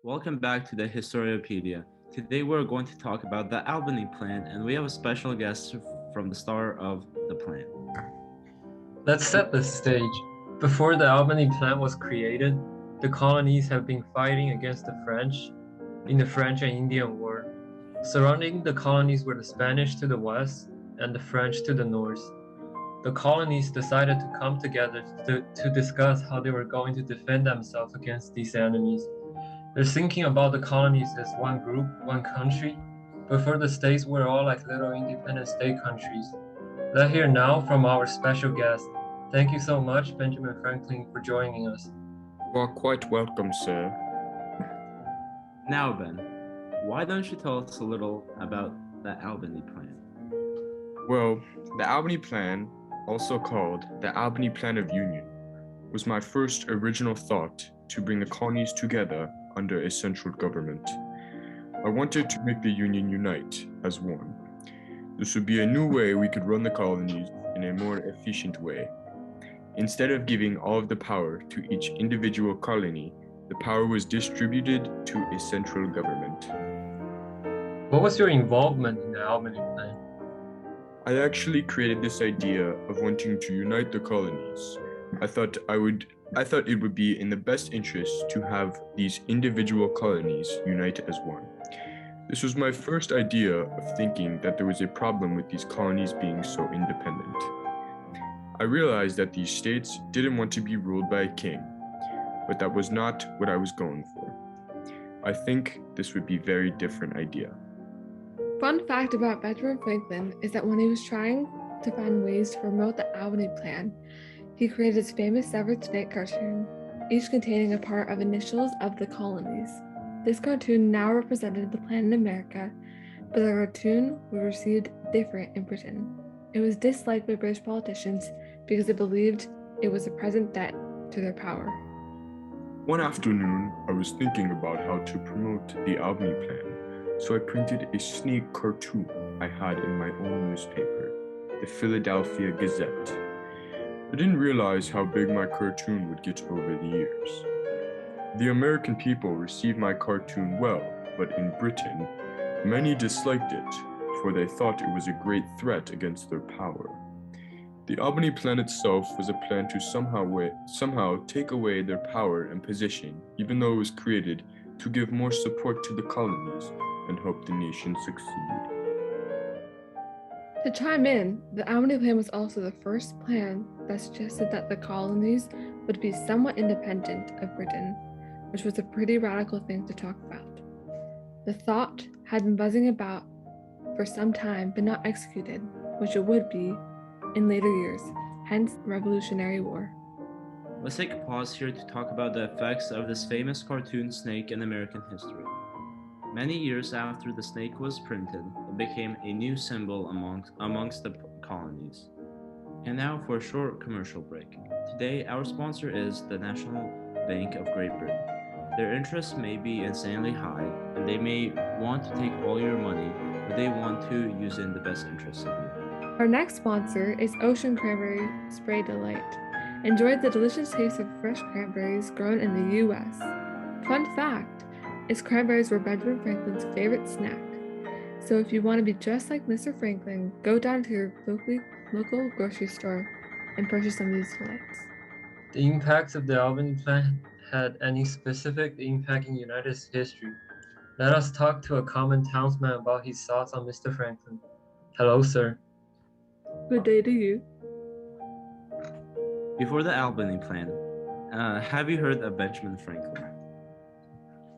Welcome back to the Historiopedia. Today we're going to talk about the Albany Plan, and we have a special guest from the star of the plan. Let's set the stage. Before the Albany Plan was created, the colonies have been fighting against the French in the French and Indian War. Surrounding the colonies were the Spanish to the west and the French to the north. The colonies decided to come together to discuss how they were going to defend themselves against these enemies. They're thinking about the colonies as one group, one country. Before the states were all like little independent state countries. Let's hear now from our special guest. Thank you so much, Benjamin Franklin, for joining us. You are quite welcome, sir. Now, Ben, why don't you tell us a little about the Albany Plan? Well, the Albany Plan, also called the Albany Plan of Union, was my first original thought to bring the colonies together under a central government. I wanted to make the Union unite as one. This would be a new way we could run the colonies in a more efficient way. Instead of giving all of the power to each individual colony, the power was distributed to a central government. What was your involvement in the Albany Plan? I actually created this idea of wanting to unite the colonies. I thought it would be in the best interest to have these individual colonies unite as one. This was my first idea of thinking that there was a problem with these colonies being so independent. I realized that these states didn't want to be ruled by a king, but that was not what I was going for. I think this would be a very different idea. Fun fact about Benjamin Franklin is that when he was trying to find ways to promote the Albany Plan, he created his famous severed snake cartoon, each containing a part of initials of the colonies. This cartoon now represented the plan in America, but the cartoon was received different in Britain. It was disliked by British politicians because they believed it was a present debt to their power. One afternoon, I was thinking about how to promote the Albany Plan, so I printed a snake cartoon I had in my own newspaper, the Philadelphia Gazette. I didn't realize how big my cartoon would get over the years. The American people received my cartoon well, but in Britain, many disliked it, for they thought it was a great threat against their power. The Albany Plan itself was a plan to somehow take away their power and position, even though it was created to give more support to the colonies and help the nation succeed. To chime in, the Albany Plan was also the first plan that suggested that the colonies would be somewhat independent of Britain, which was a pretty radical thing to talk about. The thought had been buzzing about for some time, but not executed, which it would be in later years, hence the Revolutionary War. Let's take a pause here to talk about the effects of this famous cartoon snake in American history. Many years after the snake was printed, it became a new symbol amongst the colonies. And now for a short commercial break. Today, our sponsor is the National Bank of Great Britain. Their interest may be insanely high, and they may want to take all your money, but they want to use it in the best interest of you. Our next sponsor is Ocean Cranberry Spray Delight. Enjoy the delicious taste of fresh cranberries grown in the U.S. Fun fact, is cranberries were Benjamin Franklin's favorite snack. So if you want to be just like Mr. Franklin, go down to your local grocery store and purchase some of these delights. The impacts of the Albany Plan had any specific impact in United States history. Let us talk to a common townsman about his thoughts on Mr. Franklin. Hello, sir. Good day to you. Before the Albany Plan, have you heard of Benjamin Franklin?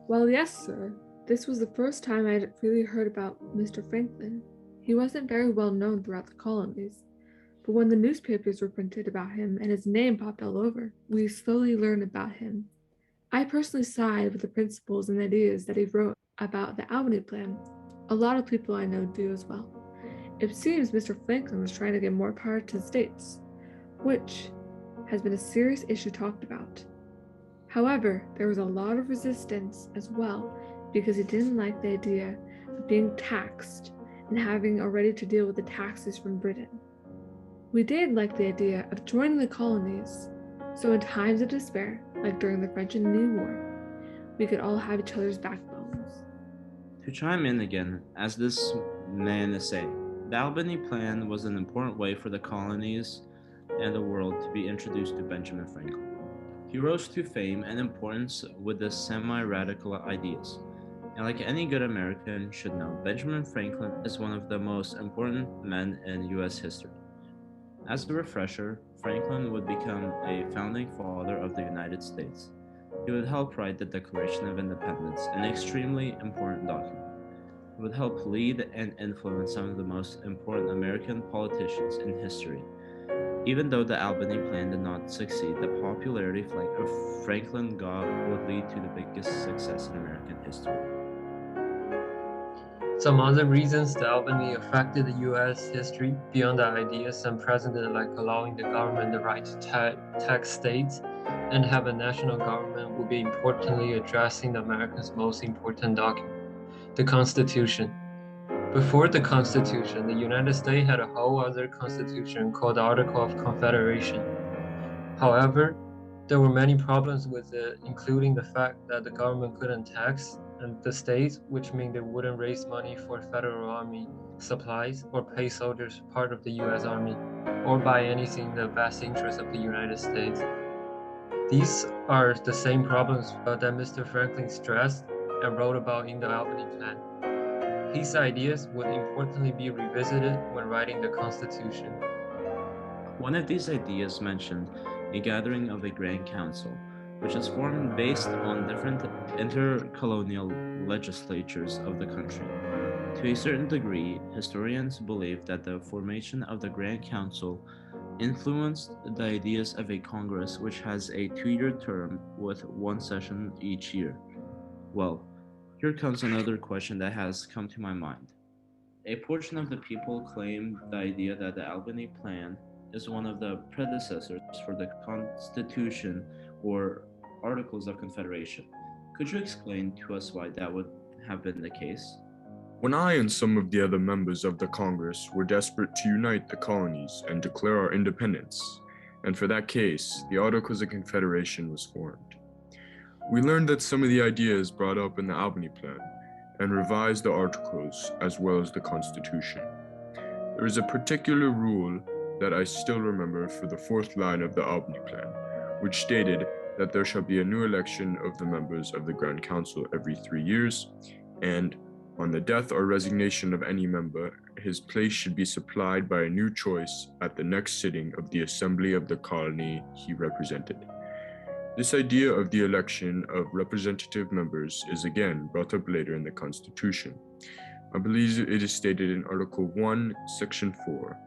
Well, yes, sir. This was the first time I'd really heard about Mr. Franklin. He wasn't very well known throughout the colonies, but when the newspapers were printed about him and his name popped all over, we slowly learned about him. I personally side with the principles and ideas that he wrote about the Albany Plan. A lot of people I know do as well. It seems Mr. Franklin was trying to give more power to the states, which has been a serious issue talked about. However, there was a lot of resistance as well because he didn't like the idea of being taxed and having already to deal with the taxes from Britain. We did like the idea of joining the colonies, so in times of despair, like during the French and Indian War, we could all have each other's backbones. To chime in again, as this man is saying, the Albany Plan was an important way for the colonies and the world to be introduced to Benjamin Franklin. He rose to fame and importance with his semi-radical ideas. And like any good American should know, Benjamin Franklin is one of the most important men in U.S. history. As a refresher, Franklin would become a founding father of the United States. He would help write the Declaration of Independence, an extremely important document. He would help lead and influence some of the most important American politicians in history. Even though the Albany Plan did not succeed, the popularity of Franklin got would lead to the biggest success in American history. Some other reasons the Albany affected the U.S. history beyond the ideas and precedent like allowing the government the right to tax states and have a national government would be importantly addressing the America's most important document, the Constitution. Before the Constitution, the United States had a whole other constitution called the Article of Confederation. However, there were many problems with it, including the fact that the government couldn't tax the states, which meant they wouldn't raise money for federal army supplies or pay soldiers part of the U.S. Army, or buy anything in the best interest of the United States. These are the same problems that Mr. Franklin stressed and wrote about in the Albany Plan. His ideas would importantly be revisited when writing the Constitution. One of these ideas mentioned a gathering of the Grand Council, which is formed based on different intercolonial legislatures of the country. To a certain degree, historians believe that the formation of the Grand Council influenced the ideas of a Congress which has a 2-year term with one session each year. Well, here comes another question that has come to my mind. A portion of the people claim the idea that the Albany Plan is one of the predecessors for the Constitution or Articles of Confederation. Could you explain to us why that would have been the case? When I and some of the other members of the Congress were desperate to unite the colonies and declare our independence, and for that case, the Articles of Confederation was formed. We learned that some of the ideas brought up in the Albany Plan and revised the Articles as well as the Constitution. There is a particular rule that I still remember for the 4th line of the Albany Plan, which stated that there shall be a new election of the members of the Grand Council every 3 years, and on the death or resignation of any member, his place should be supplied by a new choice at the next sitting of the Assembly of the colony he represented. This idea of the election of representative members is again brought up later in the Constitution. I believe it is stated in Article 1, Section 4.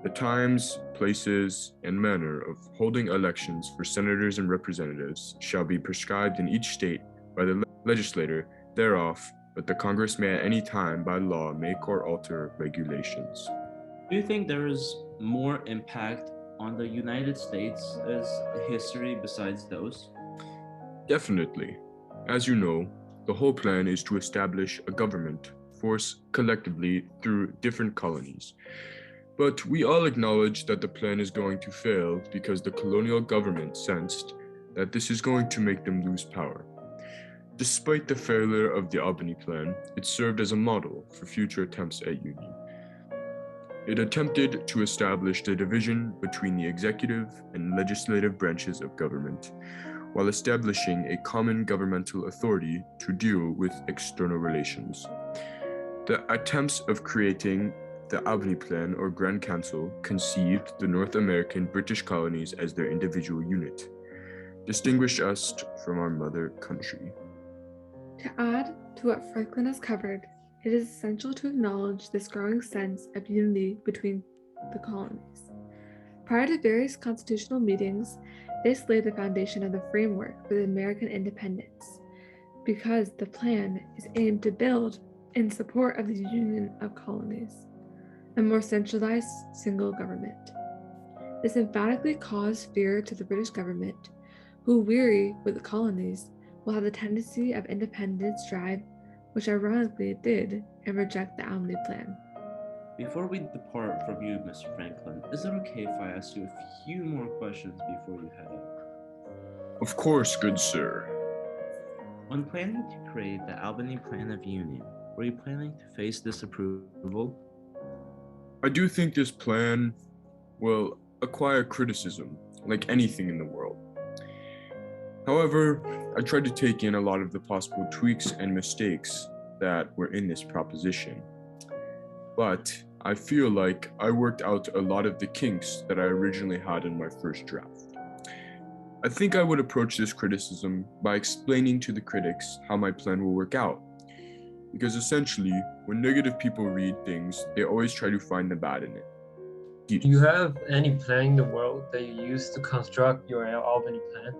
The times, places, and manner of holding elections for senators and representatives shall be prescribed in each state by the legislator thereof, but the Congress may at any time by law make or alter regulations. Do you think there is more impact on the United States' history besides those? Definitely. As you know, the whole plan is to establish a government force collectively through different colonies. But we all acknowledge that the plan is going to fail because the colonial government sensed that this is going to make them lose power. Despite the failure of the Albany Plan, it served as a model for future attempts at union. It attempted to establish the division between the executive and legislative branches of government, while establishing a common governmental authority to deal with external relations. The attempts of creating the Albany Plan or Grand Council conceived the North American British colonies as their individual unit, distinguished us from our mother country. To add to what Franklin has covered, it is essential to acknowledge this growing sense of unity between the colonies. Prior to various constitutional meetings, this laid the foundation of the framework for the American independence, because the plan is aimed to build in support of the Union of Colonies, a more centralized single government. This emphatically caused fear to the British government, who, weary with the colonies, will have the tendency of independence drive, which ironically it did, and reject the Albany Plan. Before we depart from you, Mr. Franklin, is it okay if I ask you a few more questions before you head out? Of course, good sir. When planning to create the Albany Plan of Union, were you planning to face disapproval? I do think this plan will acquire criticism, like anything in the world. However, I tried to take in a lot of the possible tweaks and mistakes that were in this proposition. But I feel like I worked out a lot of the kinks that I originally had in my first draft. I think I would approach this criticism by explaining to the critics how my plan will work out. Because essentially, when negative people read things, they always try to find the bad in it. Do you have any plan in the world that you used to construct your Albany Plan?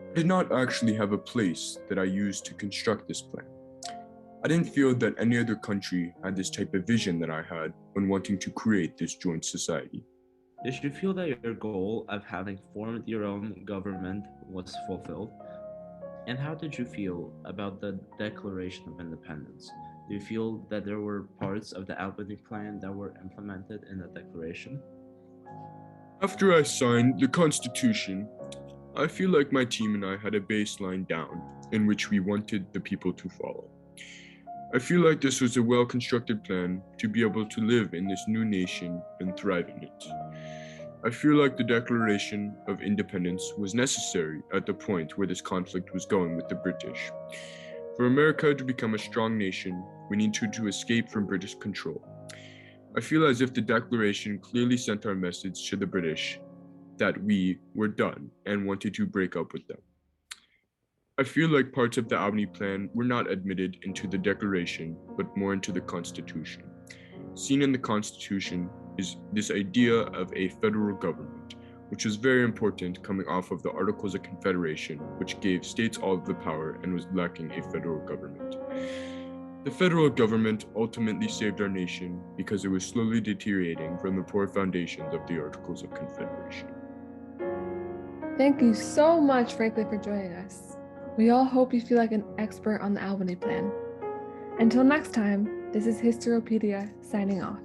I did not actually have a place that I used to construct this plan. I didn't feel that any other country had this type of vision that I had when wanting to create this joint society. Did you feel that your goal of having formed your own government was fulfilled? And how did you feel about the Declaration of Independence? Do you feel that there were parts of the Albany Plan that were implemented in the Declaration? After I signed the Constitution, I feel like my team and I had a baseline down in which we wanted the people to follow. I feel like this was a well-constructed plan to be able to live in this new nation and thrive in it. I feel like the Declaration of Independence was necessary at the point where this conflict was going with the British. For America to become a strong nation, we need to escape from British control. I feel as if the Declaration clearly sent our message to the British that we were done and wanted to break up with them. I feel like parts of the Albany Plan were not admitted into the Declaration, but more into the Constitution. Seen in the Constitution is this idea of a federal government, which was very important coming off of the Articles of Confederation, which gave states all of the power and was lacking a federal government. The federal government ultimately saved our nation because it was slowly deteriorating from the poor foundations of the Articles of Confederation. Thank you so much, Franklin, for joining us. We all hope you feel like an expert on the Albany Plan. Until next time, this is Historyopedia signing off.